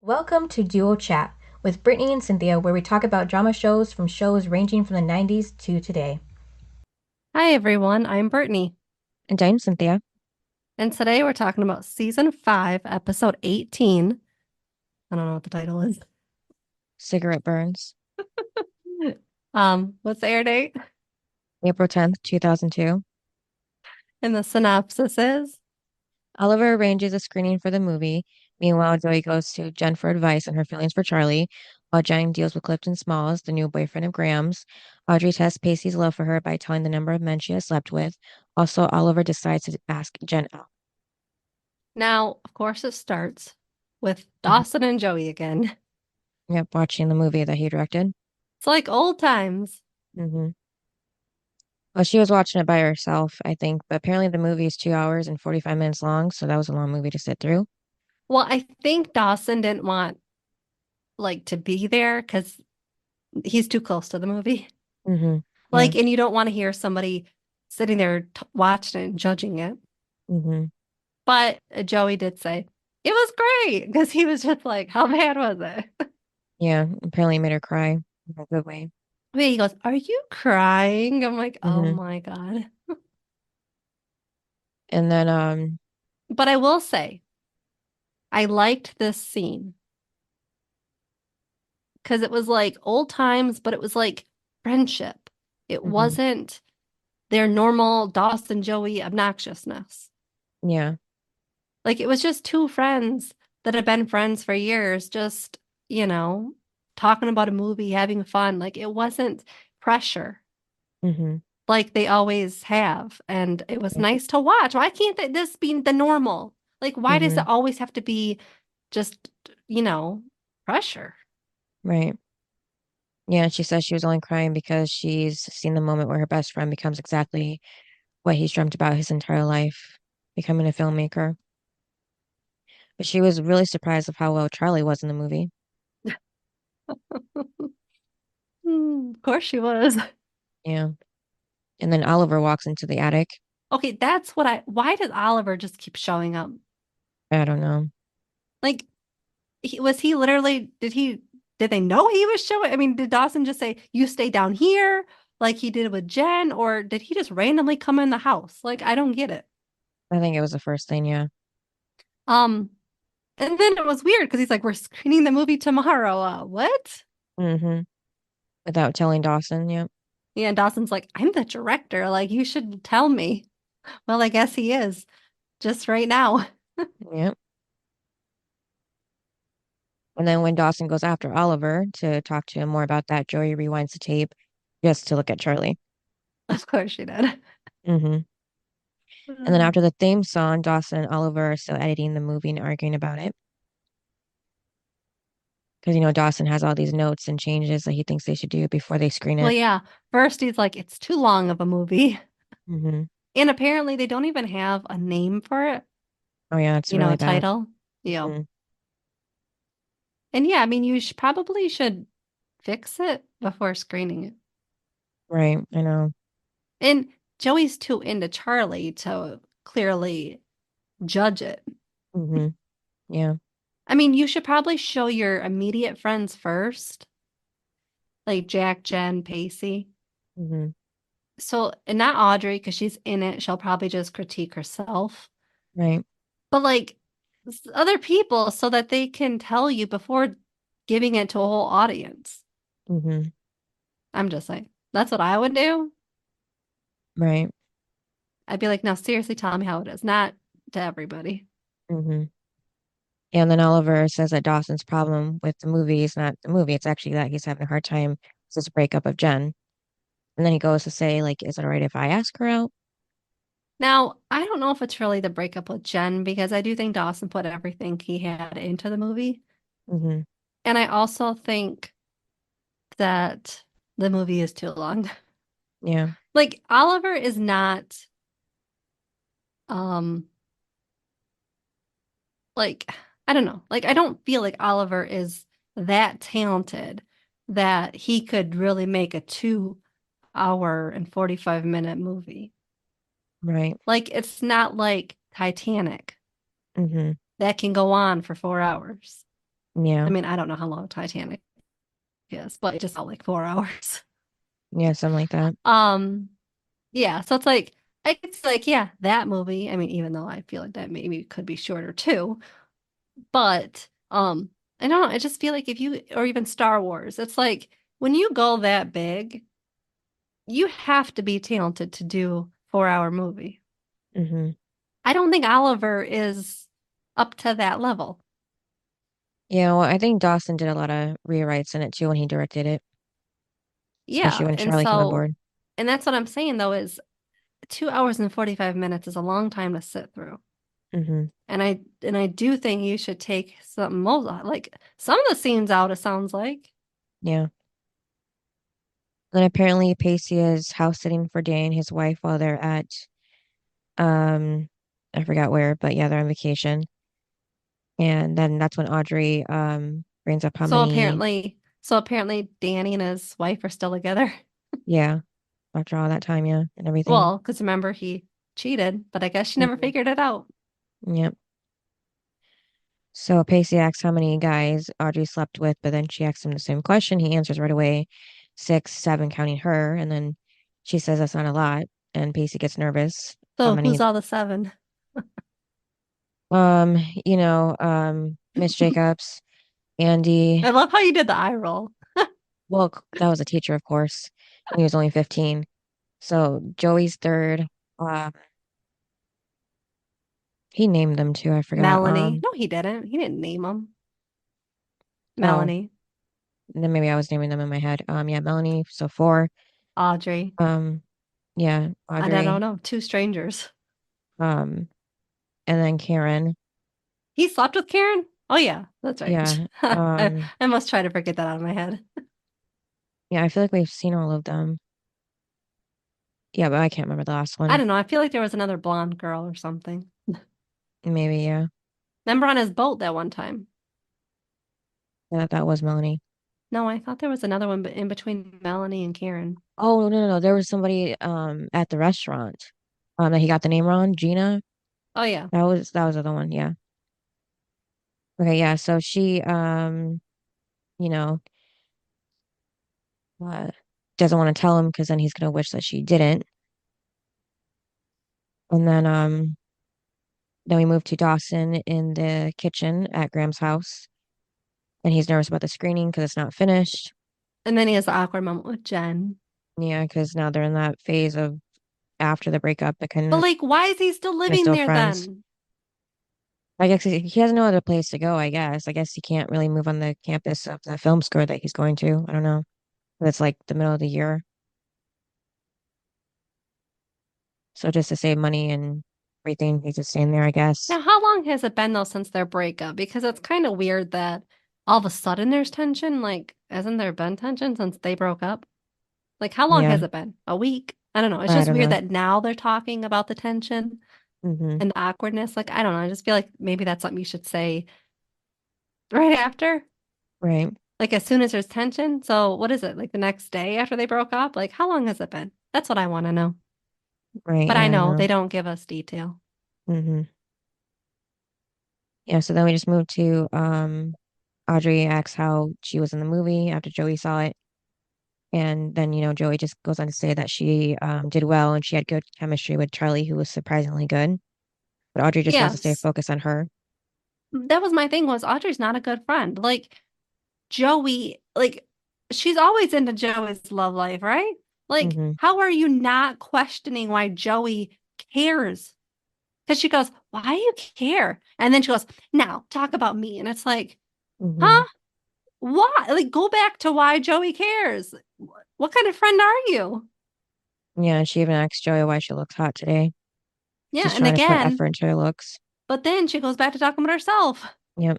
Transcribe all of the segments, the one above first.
Welcome to Duo Chat with Brittany and Cynthia, where we talk about drama shows from shows ranging from the 90s to today. Hi everyone, I'm Brittany, And I'm Cynthia. and today we're talking about season 5, episode 18. I don't know what the title is. Cigarette Burns. What's the air date? April 10th, 2002. And the synopsis is Oliver arranges a screening for the movie. Meanwhile, Joey goes to Jen for advice on her feelings for Charlie, while Jen deals with Clifton Smalls, the new boyfriend of Graham's. Audrey tests Pacey's love for her by telling the number of men she has slept with. Also, Oliver decides to ask Jen out. now, of course, it starts with Mhm. Dawson and Joey again. Yep, watching the movie that he directed. It's like old times. hmm Well, she was watching it by herself, I think, but apparently the movie is 2 hours and 45 minutes long, so that was a long movie to sit through. Well, I think Dawson didn't want to be there because he's too close to the movie. Yeah. And you don't want to hear somebody sitting there watching it and judging it. hmm But Joey did say it was great because he was just like, "How bad was it?" Yeah. Apparently it made her cry in a good way. Wait, he goes, "Are you crying?" I'm like, "Oh hmm my God." And then, But I will say, I liked this scene because it was like old times, but it was like friendship. It hmm wasn't their normal Dawson Joey obnoxiousness. yeah. Like it was just two friends that have been friends for years, just, you know, talking about a movie, having fun. Like it wasn't pressure hmm like they always have. And it was nice to watch. Why can't this be the normal? Like, why does hmm it always have to be just, you know, pressure? Right. Yeah. She says she was only crying because she's seen the moment where her best friend becomes exactly what he's dreamt about his entire life, becoming a filmmaker. But she was really surprised of how well Charlie was in the movie. Of course she was. Yeah. And then Oliver walks into the attic. Okay, why does Oliver just keep showing up? I don't know. Like, was he literally, did they know he was showing? I mean, did Dawson just say, you stay down here like he did with Jen, or did he just randomly come in the house? Like, I don't get it. I think it was the first thing. Yeah. Um, and then it was weird because he's like, we're screening the movie tomorrow. What? hmm Without telling Dawson. Yep. Yeah, and Dawson's like, I'm the director. Like, you should tell me. Well, I guess he is just right now. Yep. And then when Dawson goes after Oliver to talk to him more about that, Joey rewinds the tape just to look at Charlie. Of course she did. hmm And then after the theme song, Dawson and Oliver are still editing the movie and arguing about it. Because, Dawson has all these notes and changes that he thinks they should do before they screen Well, it. yeah. First, he's like, it's too long of a movie. hmm And apparently, they don't even have a name for it, Oh, yeah, it's a really bad. title. Yeah. hmm And yeah, I mean, probably should fix it before screening it. Right. I know. And Joey's too into Charlie to clearly judge it. hmm Yeah. I mean, you should probably show your immediate friends first, like Jack, Jen, Pacey. hmm So, and not Audrey, because she's in it. She'll probably just critique herself. Right. But like other people so that they can tell you before giving it to a whole audience. hmm I'm just saying. That's what I would do. Right. I'd be like, no, seriously, tell me how it is, not to everybody. hmm And then Oliver says that Dawson's problem with the movie is not the movie. It's actually that he's having a hard time with this breakup of Jen. And then he goes to say, like, is it all right if I ask her out? Now, I don't know if it's really the breakup with Jen because I do think Dawson put everything he had into the movie. hmm And I also think that the movie is too long. Yeah. Like Oliver is not um like I don't know. Like I don't feel like Oliver is that talented that he could really make a 2 hour and 45-minute movie. Right. Like it's not like Titanic hmm that can go on for 4 hours. I Yeah. mean, I don't know how long Titanic is, but it just felt like 4 hours. Yeah, something like that. Um, yeah, so it's like, yeah, that movie. I mean, even though I feel like that maybe could be shorter too, but I don't know, I just feel like if you or even Star Wars, it's like when you go that big, you have to be talented to do 4 hour movie. Hmm. I don't think Oliver is up to that level. Yeah, well, I think Dawson did a lot of rewrites in it too when he directed it, especially Yeah, when and Charlie came on so board. and that's what I'm saying though is 2 hours and 45 minutes is a long time to sit through. Hmm. And I do think you should take some most like some of the scenes out, it sounds like. Yeah. Then apparently Pacey is house sitting for Danny and his wife while they're at um I forgot where, but yeah, they're on vacation. And then that's when Audrey brings up how So many, apparently, so apparently Danny and his wife are still together. yeah, after all that time, yeah, and everything. Well, because remember he cheated, but I guess she never Hmm. figured it out. Yep. So Pacey asks how many guys Audrey slept with, but then she asks him the same question. He answers right away, 6, 7, counting her, and then she says that's not a lot, and Pacey gets nervous. How So who's many? all the seven? Um, Miss Jacobs, I Andy. love how you did the eye roll. Well, that was a teacher, of course, and he was only 15. So Joey's third. Uh, he named them too. I forgot. Melanie. No, he didn't. He didn't name them. Oh, Melanie, then maybe I was naming them in my head. Yeah, Melanie. So 4. Audrey. Um, yeah, And I don't Audrey. know, two strangers. Um, and then Karen. He slept with Karen? Oh yeah, that's right. Yeah. I must try to forget that out of my head. Yeah, I feel like we've seen all of them. Yeah, but I can't remember the last I one. don't know. I feel like there was another blonde girl or something. Maybe, yeah. Remember on his boat that one time? Yeah, that was Melanie. No, I thought there was another one in between Melanie and Karen. Oh, no, no, no. There was somebody at the restaurant. That he got the name wrong, Gina. Oh yeah. That was the other one, yeah. Okay, yeah. So she you know, uh, doesn't want to tell him because then he's gonna wish that she didn't. And then we move to Dawson in the kitchen at Graham's house, and he's nervous about the screening because it's not finished. And then he has the awkward moment with Jen. Yeah, because now they're in that phase of after the breakup, but But can like, why is he still they're living still there friends. then? I guess he has no other place to go, I guess. I guess he can't really move on the campus of the film school that he's going to. I don't know. But it's like the middle of the year. So just to save money and everything, he's just staying there, I guess. Now, how long has it been though since their breakup? Because it's kind of weird that all of a sudden there's tension. Like, hasn't there been tension since they broke up? Like, how long has Yeah, it been? A week? I don't know. It's I just don't weird know. that now they're talking about the tension Hmm. and the awkwardness. Like, I don't know. I just feel like maybe that's something you should say right after. Right, Like, as soon as there's tension. So, what is it? Like the next day after they broke up? Like, how long has it been? That's what I want to know. right. But I Yeah, I know know. they don't give us detail. Hmm. Yeah, so then we just moved to Audrey asks how she was in the movie after Joey saw it. And then, Joey just goes on to say that she did well and she had good chemistry with Charlie, who was surprisingly good. But Audrey just wants to stay Yes. focused on her. That was my thing was Audrey's not a good friend. Like, Joey, like, she's always into Joey's love life, right? Like, Hmm. how are you not questioning why Joey cares? Because she goes, why do you care? And then she goes, now talk about me. And it's like, Hmm. huh? Why? Like, go back to why Joey cares. What kind of friend are you? Yeah, and she even asked Joey why she looks hot today. Yeah. Just And trying to put again, effort into her looks. but then she goes back to talking about herself. Yep.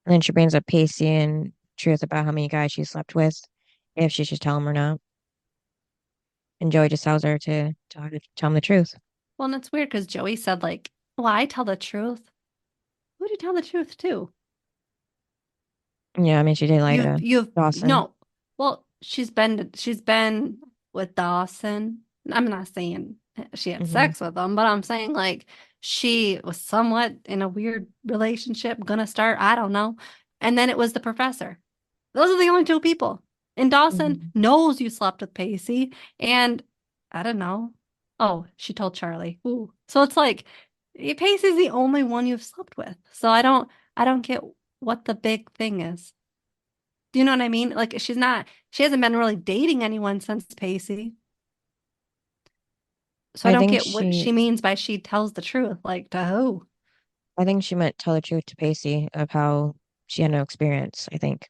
And then she brings up Pacey and truth about how many guys she slept with, if she should tell him or not. And Joey just tells her to tell him the truth. Well, and it's weird because Joey said, like, well, I tell the truth. Who do you tell the truth to? Yeah, I mean, she did lie to You've Dawson. no. Well, she's been with Dawson. I'm not saying she had Hmm. sex with him, but I'm saying like she was somewhat in a weird relationship, gonna start, I don't know. And then it was the professor. Those are the only two people. And Dawson Hmm. knows you slept with Pacey, and I don't know. Oh, she told Charlie. Ooh. So it's like Pacey's the only one you've slept with. So I don't get what the big thing is. Do you know what I mean? Like she hasn't been really dating anyone since Pacey. So I I don't think get what she, she means by she tells the truth. Like to who? I think she meant tell the truth to Pacey of how she had no experience. I think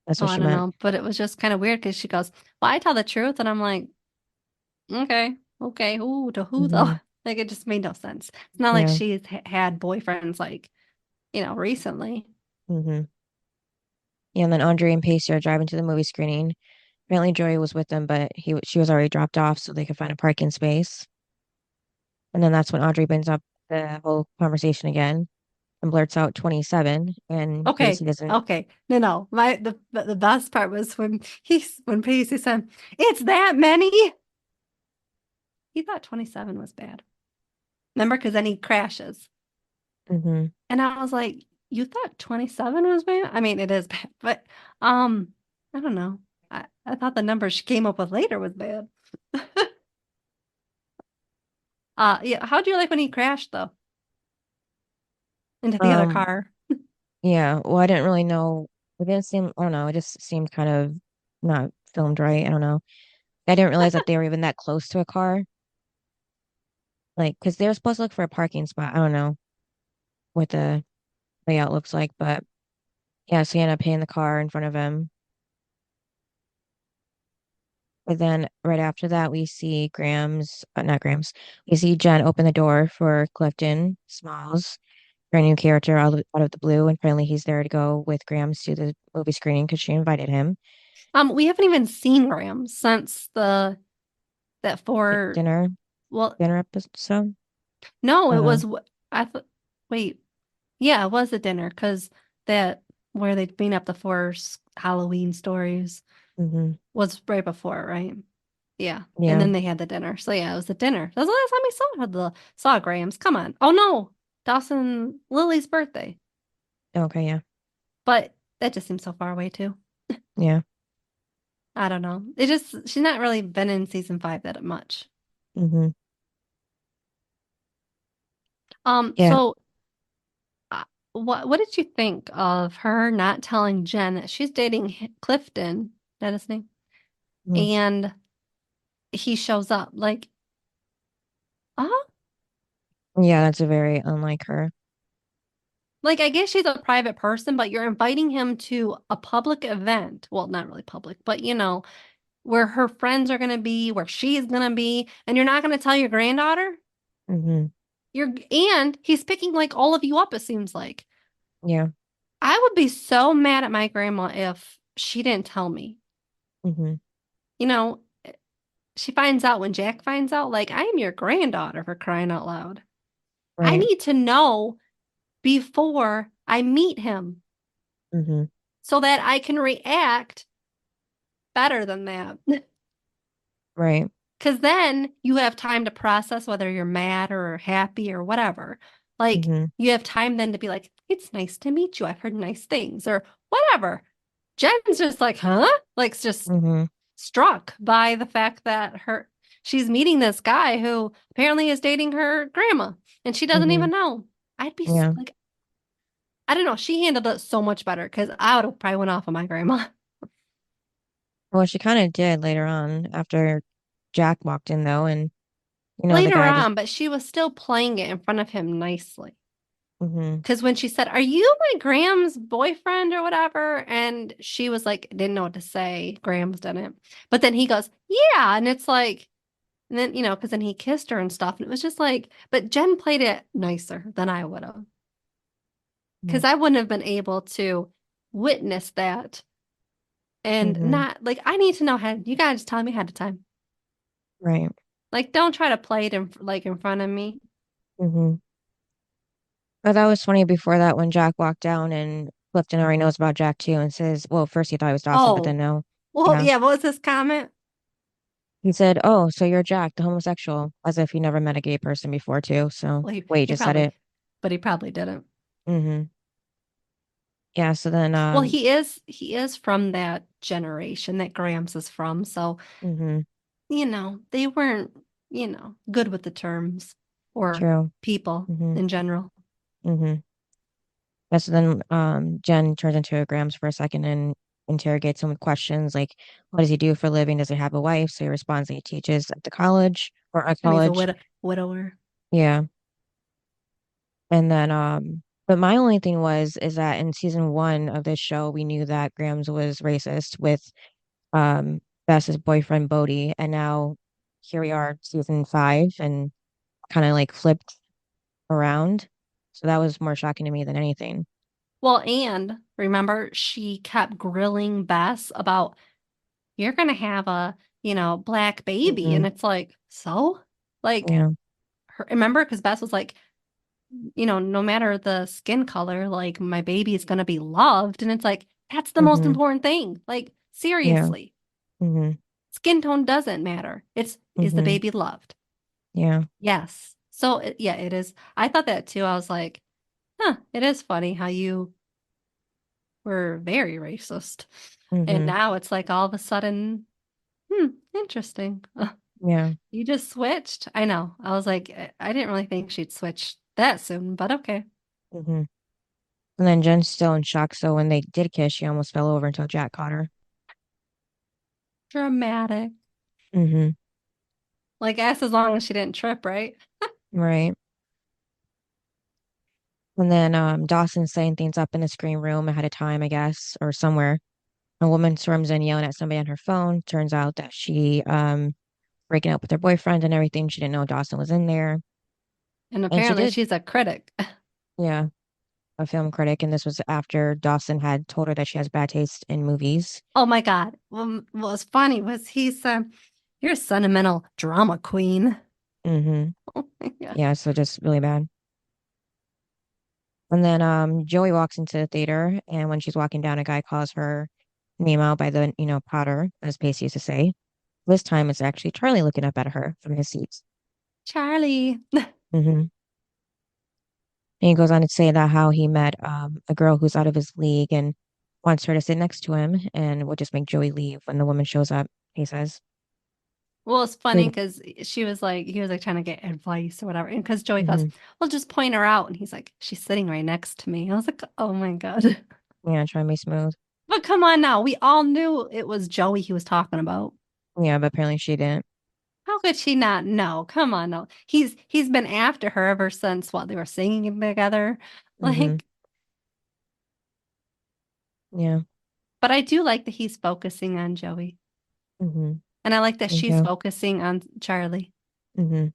that's Oh, what I she don't meant. know. But it was just kind of weird because she goes, well, I tell the truth. And I'm like, okay, okay. Who to who though? Hmm. Like it just made no sense. It's not like Yeah. she's had boyfriends like, recently. Hmm. Yeah, and then Audrey and Pacey are driving to the movie screening. Apparently Joey was with them, but she was already dropped off so they could find a parking space. And then that's when Audrey brings up the whole conversation again and blurts out 27, and Okay, Pacey doesn't. okay. No, no. The best part was when Pacey said, it's that many. He thought 27 was bad. Remember? Because then he crashes. Hmm. And I was like, you thought 27 was bad? I mean, it is bad, but um, I don't know. I thought the number she came up with later was bad. Yeah, how do you like when he crashed though into the other Um, car? yeah, well, I didn't really know. It didn't seem, I don't know, it just seemed kind of not filmed right. I don't know. I didn't realize that they were even that close to a car. Like, because they were supposed to look for a parking spot. I don't know what the layout looks like, but yeah, so he ended up hitting the car in front of him. But then right after that, we see not Grams, we see Jen open the door for Clifton Smalls, her new character out of the blue. And apparently he's there to go with Grams to the movie screening because she invited him. We haven't even seen Graham since the that Like four. Well, dinner episode. no, I it don't know. was. I thought. Wait, yeah, it was a dinner because that where they bring up the Halloween stories Hmm. was right before, right? Yeah. And Yeah. then they had the dinner. So yeah, it was the dinner. That was the last time we saw Graham's. Come on. Oh no. Dawson Lily's birthday. Okay. Yeah. But that just seems so far away too. Yeah. I don't know. It just she's not really been in season 5 that much. Hmm. Yeah. So uh, what did you think of her not telling Jen that she's dating Clifton? Is that his name? Mhm. And he shows up like, uh Yeah. That's a very unlike her. like I guess she's a private person, but you're inviting him to a public event. Well, not really public, but where her friends are going to be, where she's going to be, and you're not going to tell your granddaughter? Hmm. And he's picking like all of you up, it seems like. Yeah. I would be so mad at my grandma if she didn't tell me. Hmm. You know, she finds out when Jack finds out, like, I am your granddaughter for crying out loud. I Right. need to know before I meet him Hmm. so that I can react better than that. Right. Because then you have time to process whether you're mad or happy or whatever. Like, Hmm. you have time then to be like, it's nice to meet you. I've heard nice things or whatever. Jen's just like, huh? Like, just Hmm. struck by the fact that she's meeting this guy who apparently is dating her grandma and she doesn't Hmm. even know. I'd be Yeah. like, I don't know. She handled it so much better because I would have probably went off on my grandma. Well, she kind of did later on after Jack walked in, though, and the Later guy just. on, but she was still playing it in front of him nicely. Hmm. Because when she said, are you my Graham's boyfriend or whatever? And she was like, didn't know what to say. Graham's done it. But then he goes, yeah. And it's like, and then, because then he kissed her and stuff. And it was just like, but Jen played it nicer than I would have. Because I wouldn't have been able to witness that and Hmm. not like, I need to know how, you gotta just tell me ahead of time. Right. Like, don't try to play it in front of me. Hmm. But that was funny before that when Jack walked down and Clifton already knows about Jack too and says, well, first he thought it was Dawson, but then Oh, no. well, Yeah. yeah. What was this comment? He said, "Oh, so you're Jack, the homosexual," as if he never met a gay person before, too. So, Well, wait, he he just said probably, it. but he probably didn't. Mm-hmm. Yeah. So then, Well, he is from that generation that Grams is from. So, mm-hmm. they weren't, good with the terms or True. people Mm-hmm. in general. Mm-hmm. Yeah, so then, Jen turns into a Grams for a second and interrogates him with questions like, "What does he do for a living? Does he have a wife?" So he responds that he teaches at the college or a And he's a college. widower. Yeah. And then, but my only thing is that in season one of this show, we knew that Grams was racist with Bess's boyfriend Bodie, and now here we are, season five, and kind of like flipped around. So that was more shocking to me than anything. Well, and remember, she kept grilling Bess about, you're going to have a, black baby. Hmm. And it's like, so? Like, Yeah. remember? Because Bess was like, no matter the skin color, like, my baby is going to be loved. And it's like, that's the most Hmm. important thing. Like, Yeah. seriously, Hmm. skin tone doesn't matter. Is the Hmm. baby loved? Yeah. Yes. So, yeah, it is. I thought that too. I was like, huh, it is funny how you were very racist. And Hmm. now it's like all of a sudden, interesting. Yeah. You just switched. I know. I was like, I didn't really think she'd switch that soon, but okay. Hmm. And then Jen's still in shock. So when they did kiss, she almost fell over until Jack caught her. Dramatic. Hmm. Like, as long as she didn't trip, right? Right. And then Dawson's setting things up in the screen room ahead of time, I guess, or somewhere. A woman storms in yelling at somebody on her phone. Turns out that she breaking up with her boyfriend and everything. She didn't know Dawson was in there. And And she apparently did. she's a critic. Yeah, a film critic. And this was after Dawson had told her that she has bad taste in movies. Oh my God. Well, what was funny was he's, you're a sentimental drama queen. Hmm. Oh my God. Yeah, so just really bad. And then Joey walks into the theater, and when she's walking down, a guy calls her name out by the, Potter, as Pacey used to say. This time it's actually Charlie looking up at her from his seat. Charlie. Hmm. And he goes on to say that how he met a girl who's out of his league and wants her to sit next to him and will just make Joey leave when the woman shows up, he says. Well, it's funny because he was like trying to get advice or whatever. And because Joey goes, Hmm. well, just point her out. And he's like, she's sitting right next to me. I was like, oh my God. Yeah, trying to be smooth. But come on now. We all knew it was Joey he was talking about. Yeah, but apparently she didn't. How could she not know? Come on, no. He's been after her ever since what they were singing together. Hmm. Like, Yeah. but I do like that he's focusing on Joey. Hmm. And I like that Me she's too. focusing on Charlie. Hmm.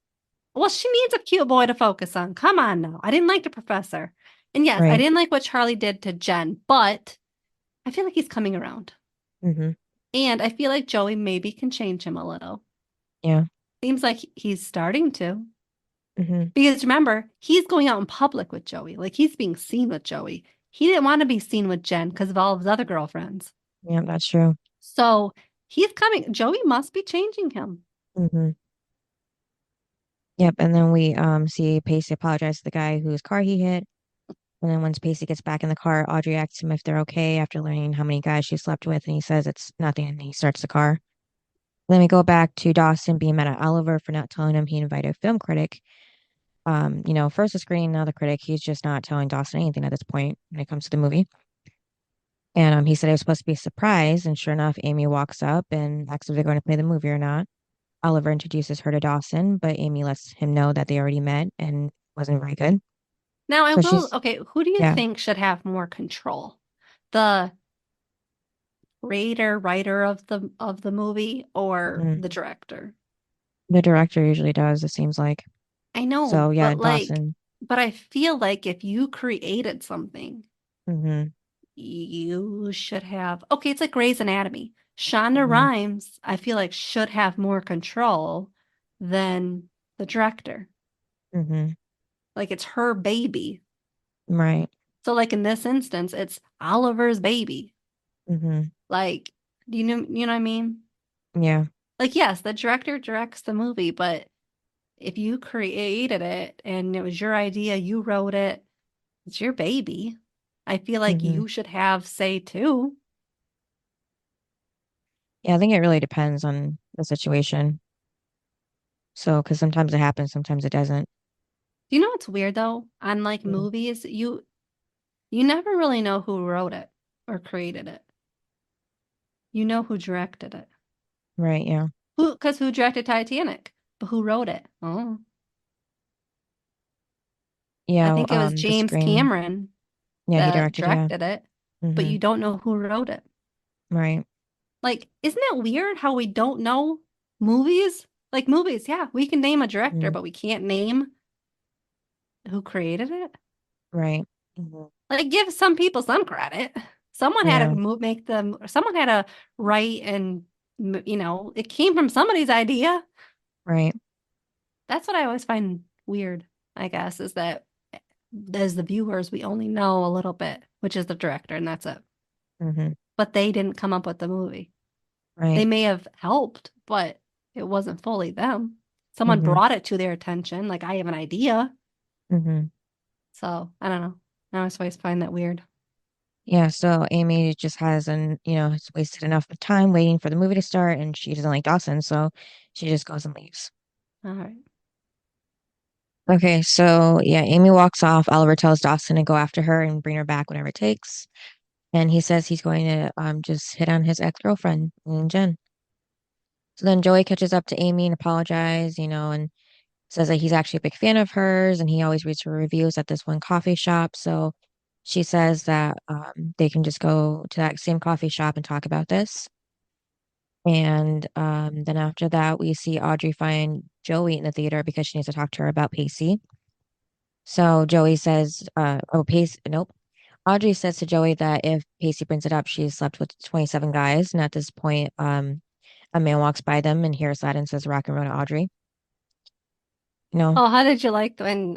Well, she needs a cute boy to focus on. Come on now. I didn't like the professor. And yes, I Right. didn't like what Charlie did to Jen, but I feel like he's coming around. Hmm. And I feel like Joey maybe can change him a little. Yeah. Seems like he's starting to. Hmm. Because remember, he's going out in public with Joey. Like he's being seen with Joey. He didn't want to be seen with Jen because of all of his other girlfriends. Yeah, that's true. So he's coming. Joey must be changing him. Hmm. Yep. And then we see Pacey apologize to the guy whose car he hit. And then once Pacey gets back in the car, Audrey asks him if they're okay after learning how many guys she slept with, and he says it's nothing, and he starts the car. Then we go back to Dawson being mad at Oliver for not telling him he invited a film critic. First the screen, now the critic. He's just not telling Dawson anything at this point when it comes to the movie. And he said it was supposed to be a surprise, and sure enough, Amy walks up and asks if they're going to play the movie or not. Oliver introduces her to Dawson, but Amy lets him know that they already met and wasn't very good. Now I So will. she's, Okay, who do you yeah, think should have more control? The creator, writer of the movie, or mm, the director? the director usually does, it seems like. I know, So yeah, but Dawson. I feel like if you created something, Hmm. you should have. Okay, it's like Grey's Anatomy. Shonda Hmm. Rhimes, I feel like should have more control than the director. Hmm. Like it's her baby. Right. So like in this instance, it's Oliver's baby. Hmm. Like, do you know what I mean? Yeah. Like, yes, the director directs the movie, but if you created it and it was your idea, you wrote it, it's your baby. I feel like Hmm. you should have say too. Yeah, I think it really depends on the situation. So, because sometimes it happens, sometimes it doesn't. Do you know what's weird though? On like Mm. movies, you never really know who wrote it or created it. You know who directed it. Right, yeah. Who directed Titanic? But who wrote it? Oh, I Yeah, think it was the James screen. Cameron Yeah, he that directed, yeah. directed it, but Hmm. you don't know who wrote it. Right. Like, isn't that weird how we don't know movies? Like movies, yeah, we can name a director, Hmm. but we can't name who created it. Right. Hmm. Like, give some people some credit. Someone had Yeah, to make them, someone had to write and, it came from somebody's idea. right. That's what I always find weird, I guess, is that as the viewers, we only know a little bit, which is the director, and that's it. Hmm. But they didn't come up with the movie. They Right. may have helped, but it wasn't fully them. Someone Hmm. brought it to their attention, like I have an idea. Hmm. So I don't know. I always find that weird. Yeah, so Amy just hasn't, has wasted enough time waiting for the movie to start, and she doesn't like Dawson, so she just goes and leaves. All right. Okay, so yeah, Amy walks off. Oliver tells Dawson to go after her and bring her back whatever it takes. And he says he's going to just hit on his ex-girlfriend, Jen. So then Joey catches up to Amy and apologizes, and says that he's actually a big fan of hers and he always reads her reviews at this one coffee shop. So she says that they can just go to that same coffee shop and talk about this. And then after that, we see Audrey find Joey in the theater because she needs to talk to her about Pacey. So Joey says, oh, Pacey, nope. Audrey says to Joey that if Pacey brings it up, she's slept with 27 guys. And at this point, a man walks by them and hears that and says, rock and roll to Audrey. No, Oh, how did you like when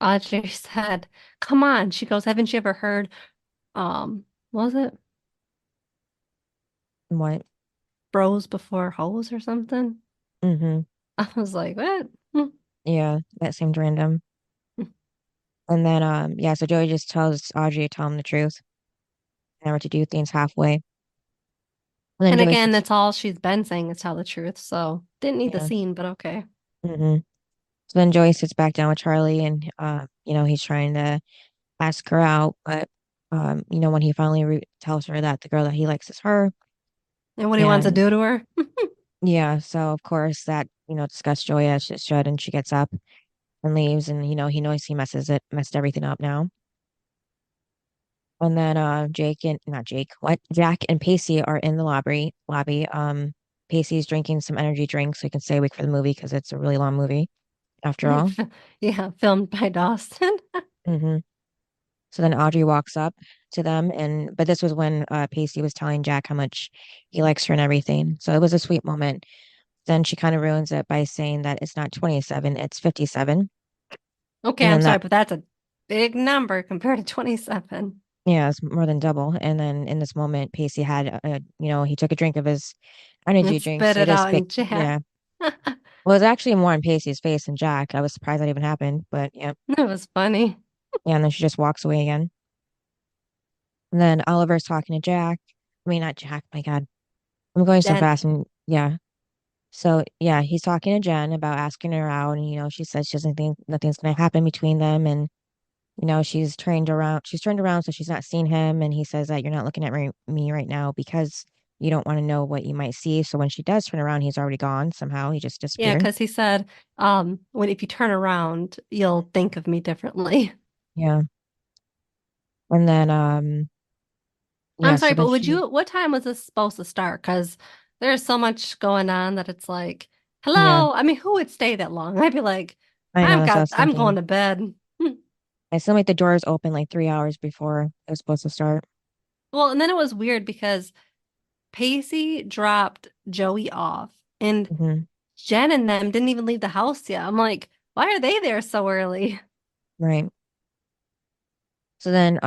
Audrey said, "Come on"? She goes, "Haven't you ever heard was it what? bros before hoes or something?" Mm-hmm. I was like, "What?" Hmm. Yeah, that seemed random. And then, yeah, so Joey just tells Audrey to tell him the truth, never to do things halfway. And then And Joey again, sits, that's all she's been saying is tell the truth. So didn't need the yeah. scene, but okay. Hmm. So then Joey sits back down with Charlie and, he's trying to ask her out, but, when he finally tells her that the girl that he likes is her, And what he wants to and do to her. yeah, so of course that, disgusts Joey as it should, and she gets up and leaves, and, he knows he messed everything up now. And then Jake and not Jake, what? Jack and Pacey are in the lobby. Pacey's drinking some energy drinks so he can stay awake for the movie because it's a really long movie after all. Yeah, filmed by Dawson. Hmm. So then Audrey walks up to them, and but this was when Pacey was telling Jack how much he likes her and everything. So it was a sweet moment. Then she kind of ruins it by saying that it's not 27, it's 57. Okay, And I'm then sorry, that, but that's a big number compared to 27. yeah, it's more than double. And then in this moment, Pacey had, he took a drink of his energy And drink. spit So it it is out spit. in Jack. Yeah. Well, it's actually more on Pacey's face than Jack. I was surprised that even happened, but yeah. That was funny. Yeah, and then she just walks away again. And then Oliver's talking to Jack. I mean, not Jack, my God. I'm going so Jen. fast and yeah. So yeah, he's talking to Jen about asking her out, and she says she doesn't think nothing's gonna happen between them, and she's turned around, so she's not seen him, and he says that you're not looking at me right now because you don't want to know what you might see. So when she does turn around, he's already gone. Somehow he just Yeah, disappeared. because he said, when if you turn around, you'll think of me differently. Yeah. And then I'm yeah, sorry, so then but she what time was this supposed to start? Because there's so much going on that it's like, yeah, hello. I mean, who would stay that long? I'd be like, I know that's what I was I'm going thinking. to bed. I seemed like the doors open like 3 hours before it was supposed to start. Well, and then it was weird because Pacey dropped Joey off and Hmm. Jen and them didn't even leave the house yet. I'm like, why are they there so early? Right. So then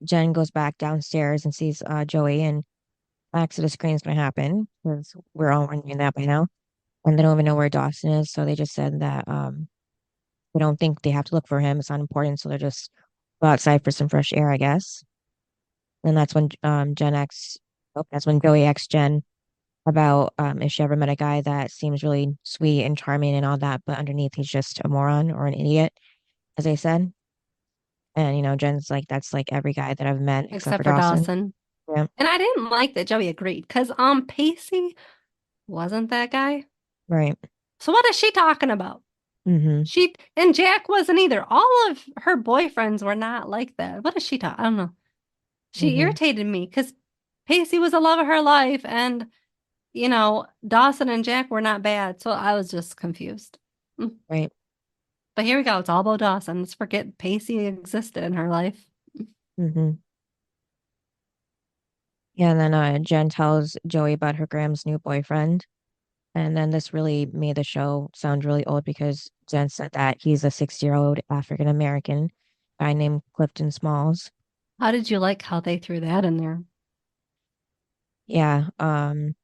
Jen goes back downstairs and sees Joey, and accident screen is going to happen because we're all wondering that by now. And they don't even know where Dawson is. So they just said that they don't think they have to look for him. It's not important. So they're just go outside for some fresh air, I guess. And that's when that's when Joey asked Jen about if she ever met a guy that seems really sweet and charming and all that, but underneath he's just a moron or an idiot, as they said. And Jen's like, that's like every guy that I've met except for except for Dawson. Dawson. Yeah, And I didn't like that Joey agreed because Pacey wasn't that guy. right. So what is she talking about? Mm-hmm. She and Jack wasn't either. All of her boyfriends were not like that. What is she talking? I don't know. She Mm-hmm. irritated me because Pacey was the love of her life, and Dawson and Jack were not bad. So I was just confused. Mm. Right. But here we go. It's all about Dawson. Let's forget Pacey existed in her life. Mm-hmm. Yeah, and then Jen tells Joey about her Graham's new boyfriend. And then this really made the show sound really old because Jen said that he's a 60-year-old African American guy named Clifton Smalls. How did you like how they threw that in there? Yeah, I don't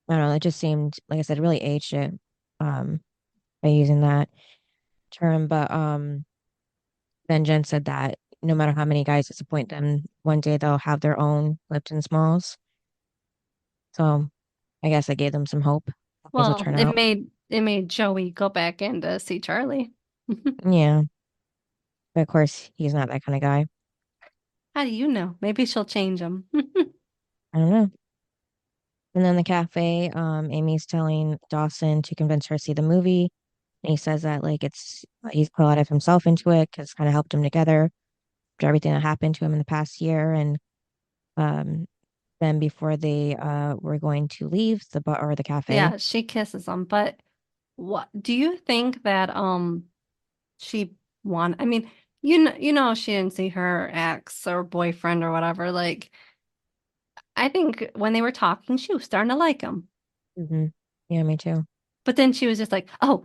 know, it just seemed, like I said, really aged it um by using that term. But then Jen said that no matter how many guys disappoint them, one day they'll have their own Clifton Smalls. So I guess I gave them some hope. Things will Well, turn it out. made Joey go back in to see Charlie. Yeah, but of course he's not that kind of guy. How do you know? Maybe she'll change him. I don't know. And then the cafe, Amy's telling Dawson to convince her to see the movie. And he says that like he's put a lot of himself into it because kind of helped him together after everything that happened to him in the past year. And um, then before they were going to leave the bar or the cafe, Yeah, she kisses him, but what do you think that she I mean, she didn't see her ex or boyfriend or whatever. Like, I think when they were talking, she was starting to like him. hmm yeah, me too. But then she was just like, "Oh,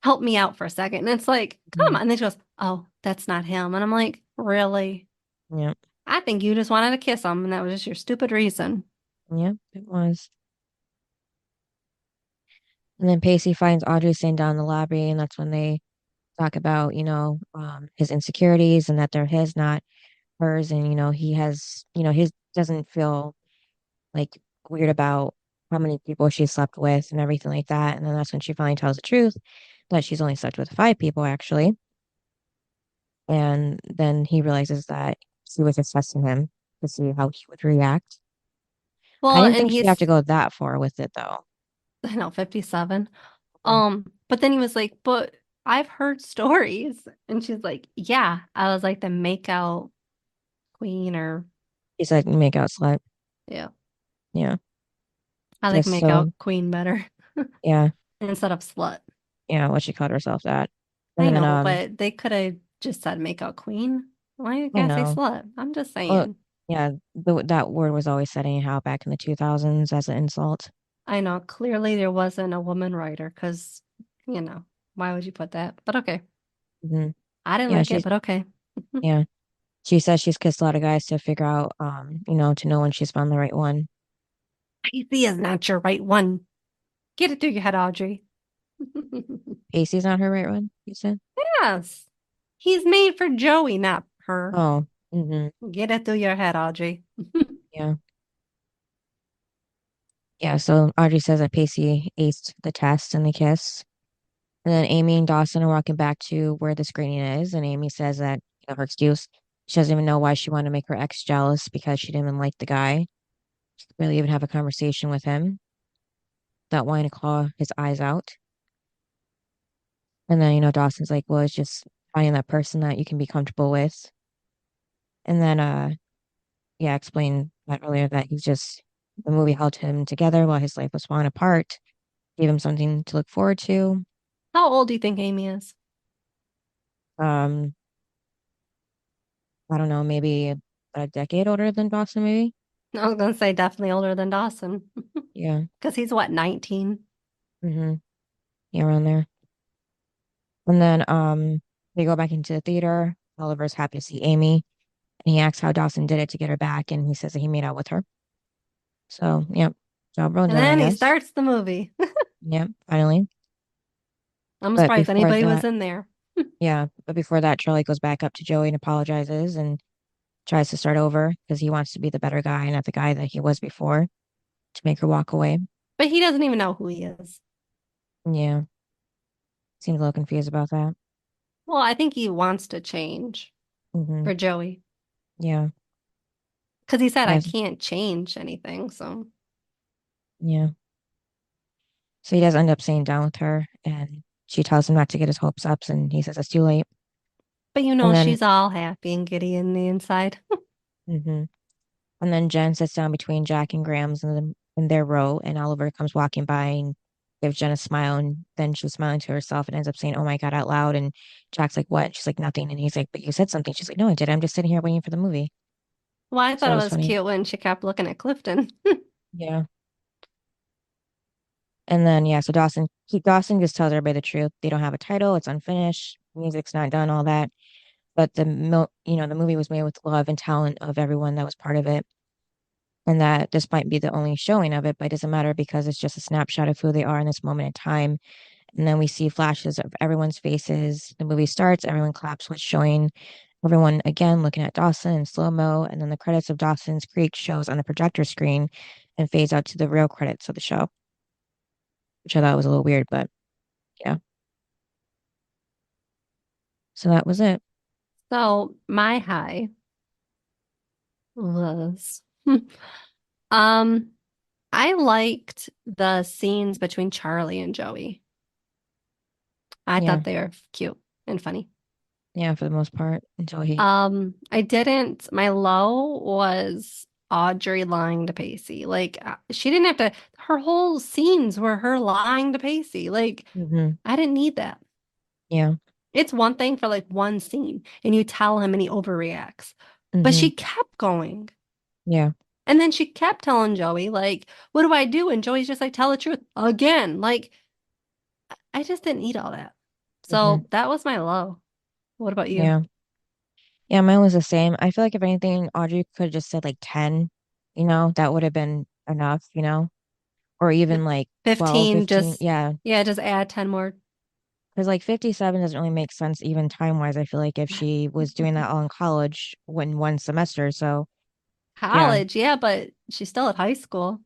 help me out for a second." And it's like, "Come hmm on." And then she goes, "Oh, that's not him." And I'm like, "Really? Yeah, I think you just wanted to kiss him, and that was just your stupid reason." yeah, it was. And then Pacey finds Audrey sitting down in the lobby, and that's when they talk about, his insecurities and that they're his, not hers. And, he has, he doesn't feel like weird about how many people she slept with and everything like that. And then that's when she finally tells the truth that she's only slept with 5 people, actually. And then he realizes that she was just testing him to see how he would react. I Well, didn't and think she'd have to he's, go that far with it, though. I know, 57. Mm. But then he was like, "But I've heard stories." And she's like, "Yeah." I was like the makeout queen or He said, make out slut. yeah. Yeah. I like Just so, makeout queen better yeah. instead of slut. Yeah. What she called herself that. And I then, know, but they could have just said makeout queen. Why you I can't say know. slut? I'm just Well, saying. yeah, that word was always said anyhow back in the 2000s as an insult. I know clearly there wasn't a woman writer because, why would you put that? But okay. hmm I didn't Yeah, like it, but okay. yeah. She says she's kissed a lot of guys to figure out, to know when she's found the right one. Pacey is not your right one. Get it through your head, Audrey. Pacey's not her right one, you said? Yes. He's made for Joey, not her. Oh, hmm Get it through your head, Audrey. yeah. Yeah, so Audrey says that Pacey aced the test and the kiss. And then Amy and Dawson are walking back to where the screening is, and Amy says that, her excuse, she doesn't even know why she wanted to make her ex jealous because she didn't even like the guy. She didn't really even have a conversation with him without wanting to claw his eyes out. And then, Dawson's like, well, it's just finding that person that you can be comfortable with. And then, yeah, explain that earlier that the movie held him together while his life was falling apart, gave him something to look forward to. How old do you think Amy is? Um, I don't know, maybe a decade older than Dawson, maybe. I was gonna say definitely older than Dawson. Yeah. Because he's what, 19? hmm Yeah, around there. And then they go back into the theater. Oliver's happy to see Amy, and he asks how Dawson did it to get her back, and he says that he made out with her. So, yep. Job well And done, I then he guess. starts the movie. Yep, finally. I'm But surprised before anybody was that, in there. yeah, but before that, Charlie goes back up to Joey and apologizes and tries to start over because he wants to be the better guy, not the guy that he was before, to make her walk away. But he doesn't even know who he is. Yeah, seems a little confused about that. Well, I think he wants to change Hmm. for Joey Yeah, because he said, I yes, can't change anything. So, yeah. So he does end up sitting down with her, and she tells him not to get his hopes up, and he says it's too late. but And then, she's all happy and giddy in the inside. hmm and then Jen sits down between Jack and Graham's in their row, and Oliver comes walking by and gives Jen a smile, and then she's smiling to herself and ends up saying, "Oh my God," out loud. And Jack's like, "What?" She's like, "Nothing." And he's like, "But you said something." She's like, "No, I did. I'm just sitting here waiting for the movie." Well, I thought So it it was was funny. cute when she kept looking at Clifton. Yeah. And then yeah, so Dawson just tells everybody the truth. They don't have a title. It's unfinished. Music's not done. All that. But the movie was made with love and talent of everyone that was part of it. And that this might be the only showing of it, but it doesn't matter because it's just a snapshot of who they are in this moment in time. And then we see flashes of everyone's faces. The movie starts, everyone claps, what's showing everyone again looking at Dawson in slow mo. And then the credits of Dawson's Creek shows on the projector screen and fades out to the real credits of the show, which I thought was a little weird, but yeah. So that was it. So, my high was I liked the scenes between Charlie and Joey. I Yeah. thought they were cute and funny. Yeah, for the most part, until he. I didn't, my low was Audrey lying to Pacey. Like, she didn't have to, her whole scenes were her lying to Pacey. Like, Hmm. I didn't need that. Yeah. It's one thing for like one scene and you tell him and he overreacts, but Hmm. she kept going. Yeah. And then she kept telling Joey, like, what do I do? And Joey's just like, tell the truth again. Like, I just didn't need all that. Hmm. So that was my low. What about you? Yeah. Yeah, mine was the same. I feel like if anything, Audrey could have just said like 10, that would have been enough, or even like 12, 15, 15. just, Yeah. yeah, just add 10 more. Because like 57 doesn't really make sense even time-wise. I feel like if she was doing that all in college when one semester. So yeah, College, yeah, but she's still at high school.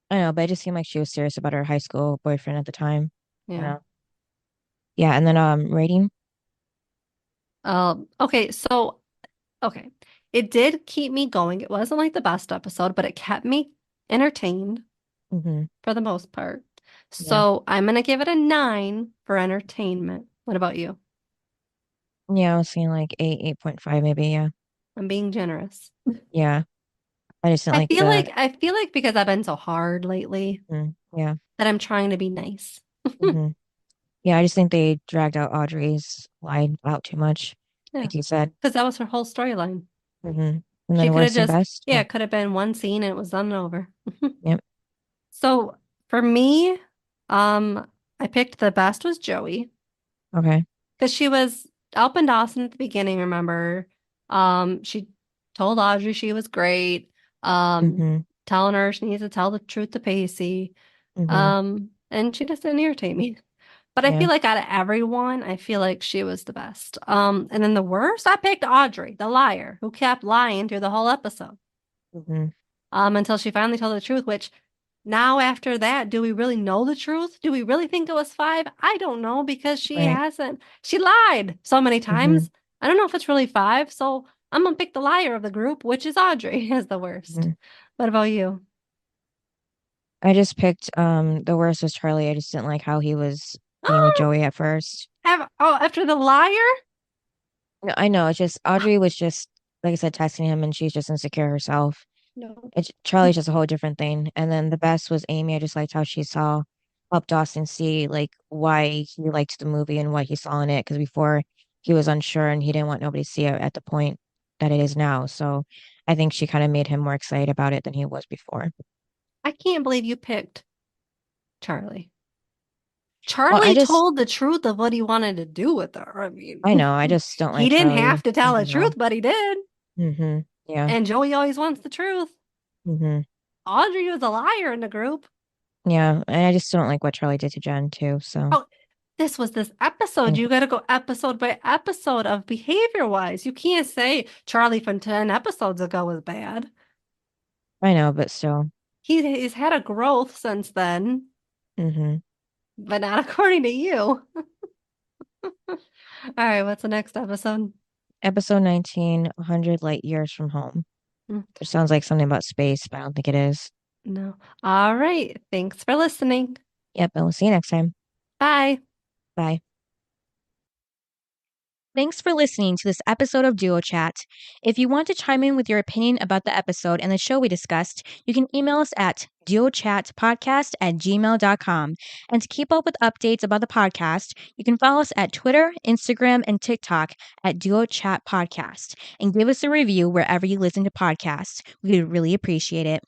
I know, but it just seemed like she was serious about her high school boyfriend at the time. I Yeah. know. Yeah, and then rating. Okay, so okay. It did keep me going. It wasn't like the best episode, but it kept me entertained Hmm. for the most part. Yeah. So I'm gonna give it a 9 for entertainment. What about you? Yeah, I was seeing like 8, 8.5 maybe. Yeah. I'm being generous. Yeah. I just didn't like the. I feel like because I've been so hard lately Yeah. that I'm trying to be nice. Hmm. Yeah, I just think they dragged out Audrey's line out too much, Yeah, like you said. because that was her whole storyline. And She then could have worst and just, best. yeah, Oh, it could have been one scene and it was done and over. yep. So for me, I picked the best was Joey Okay. because she was up and Dawson at the beginning, remember? She told Audrey she was great, um, Hmm. telling her she needs to tell the truth to Pacey. Hmm. And she just didn't irritate me. But I Yeah. feel like out of everyone, I feel like she was the best. And then the worst, I picked Audrey, the liar, who kept lying through the whole episode. Hmm. Until she finally told the truth, which now after that, do we really know the truth? Do we really think it was 5? I don't know because Right. she lied so many Hmm. times. I don't know if it's really 5. So I'm gonna pick the liar of the group, which is Audrey, as the worst. Hmm. What about you? I just picked the worst was Charlie. I just didn't like how he was being with Joey at first. After the liar? No, I know. It's just Audrey was just like I said, texting him, and she's just insecure herself. No. Charlie's just a whole different thing. And then the best was Amy. I just liked how she saw helped Dawson see like why he liked the movie and what he saw in it. Because before he was unsure and he didn't want nobody to see it at the point that it is now. So I think she kind of made him more excited about it than he was before. I can't believe you picked Charlie. Well, I Charlie just told the truth of what he wanted to do with her. I mean, I know I just don't he like didn't have Charlie to tell in the general. truth, but he did. Hmm. Yeah. And Joey always wants the truth. Hmm. Audrey was a liar in the group. Yeah, and I just don't like what Charlie did to Jen too. So Oh, this episode. and You got to go episode by episode of behavior wise. You can't say Charlie from 10 episodes ago was bad. I know, but still. He's had a growth since then, Hmm. but not according to you. All right, what's the next episode? Episode 19, 100 light years from home. Mm, It sounds like something about space, but I don't think it is. No. All right. Thanks for listening. Yep, and we'll see you next time. Bye. Bye. Thanks for listening to this episode of Duo Chat. If you want to chime in with your opinion about the episode and the show we discussed, you can email us at duochatpodcast@gmail.com. And to keep up with updates about the podcast, you can follow us at Twitter, Instagram, and TikTok at Duo Chat Podcast and give us a review wherever you listen to podcasts. We would really appreciate it.